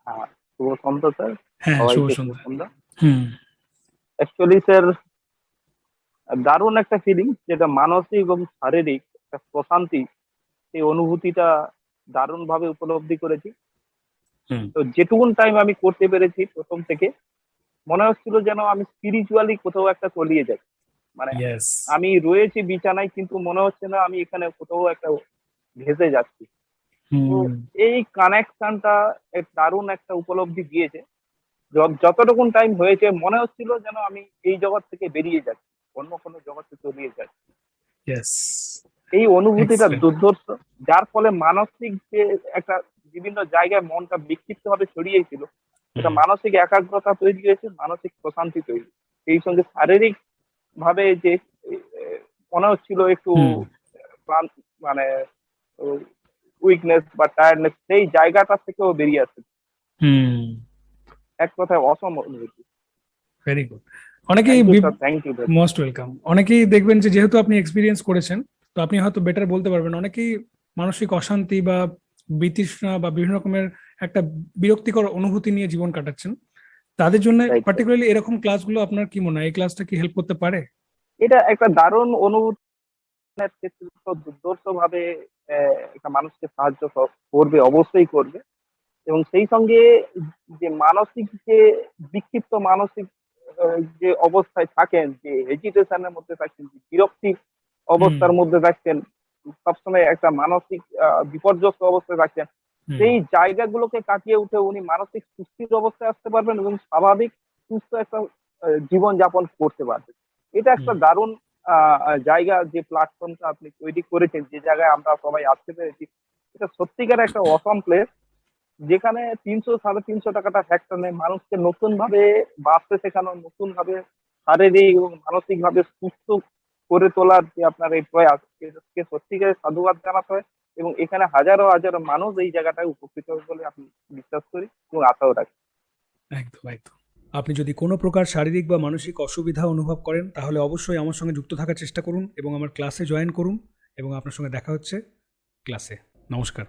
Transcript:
শুভ সন্ধ্যা sir, হ্যাঁ, শুভ সবাইকে শুভ সন্ধ্যা। সন্ধ্যা। হুম। Actually sir, দারুণ একটা ফিলিং, যেটা মানসিক এবং শারীরিক একটা প্রশান্তি, সেই অনুভূতিটা দারুণ ভাবে উপলব্ধি করেছি। হুম। তো যেটুকুন টাইম আমি করতে পেরেছি প্রথম থেকে, মনে হচ্ছিল যেন আমি স্পিরিচুয়ালি কোথাও একটা তলিয়ে যাই। মানে ইয়েস। আমি রয়েছি বিছানায়, কিন্তু মনে হচ্ছে না আমি এখানে কোথাও একটা ভেসে যাচ্ছি। তো হুম। এই কানেকশনটা এক দারুণ একটা উপলব্ধি দিয়েছে। যতটুকুন টাইম হয়েছে মনে হচ্ছিল যেন আমি এই জগৎ থেকে বেরিয়ে যাচ্ছি, অন্য কোনো জগতে তলিয়ে যাচ্ছি। ইয়েস। এই অনুভূতিটা এক্সেলেন্ট। দুর্ধর্ষ, যার ফলে মানসিক যে একটা বিভিন্ন জায়গায় মনটা বিক্ষিপ্ত ভাবে ছড়িয়েছিল, এটা হুম। মানসিক একাগ্রতা তৈরি হয়েছে, মানসিক প্রশান্তি তৈরি। এই সঙ্গে শারীরিক ভাবে যে মনে হচ্ছিল একটু হুম। মানে উইকনেস বা টায়ার্ডনেস, সেই জায়গাটা থেকেও বেরিয়ে আসছে। হুম। এক কথায় অসম অনুভূতি। Very good. অনেকেই thank you sir, thank you very most welcome. অনেকেই দেখবেন যে যেহেতু আপনি এক্সপিরিয়েন্স করেছেন, তো আপনি হয়তো বেটার বলতে পারবেন। অনেকেই মানসিক অশান্তি বা বিতৃষ্ণা বা বিভিন্ন রকমের একটা বিরক্তিকর অনুভূতি নিয়ে জীবন কাটাচ্ছেন। তাদের জন্য রাইট স্যার। পার্টিকুলারলি এরকম ক্লাসগুলো আপনার কি মনে হয়, এই ক্লাসটা কি হেল্প করতে পারে? এটা একটা দারুণ অনুভূতির ক্ষেত্রে তো দুর্ধর্ষ ভাবে একটা মানুষকে সাহায্য করবে, অবশ্যই করবে। এবং সেই সঙ্গে যে মানসিক যে বিক্ষিপ্ত মানসিক যে অবস্থায় থাকেন, যে হেজিটেশনের মধ্যে থাকছেন, যে বিরক্তির হুম। অবস্থার মধ্যে থাকছেন, সবসময় একটা মানসিক বিপর্যস্ত অবস্থায় থাকছেন, হুম। সেই জায়গাগুলোকে কাটিয়ে উঠে উনি মানসিক সুস্থির অবস্থায় আসতে পারবেন এবং স্বাভাবিক সুস্থ একটা জীবন যাপন করতে পারবেন। এটা একটা হুম। দারুণ জায়গা, যে প্ল্যাটফর্মটা আপনি তৈরি করেছেন, যে জায়গায় আমরা সবাই আসতে পেরেছি। এটা সত্যিকার একটা অসম প্লেস, যেখানে ৩০০-৩৫০ টাকাটা ফ্যাক্টর নেই, মানুষকে নতুন ভাবে বাঁচতে শেখানো, নতুন ভাবে শারীরিক এবং মানসিক ভাবে সুস্থ করে তোলার যে আপনার এই প্রয়াস, এটাকে সত্যিকারের সাধুবাদ জানাতে হয়। এবং এখানে হাজারো হাজারো মানুষ এই জায়গাটায় উপকৃত হবে বলে আমি বিশ্বাস করি এবং আশাও রাখি। একদম, একদম। আপনি যদি কোনো প্রকার শারীরিক বা মানসিক অসুবিধা অনুভব করেন, তাহলে অবশ্যই আমার সঙ্গে যুক্ত থাকার চেষ্টা করুন এবং আমার ক্লাসে জয়েন করুন। এবং আপনার সঙ্গে দেখা হচ্ছে ক্লাসে। নমস্কার।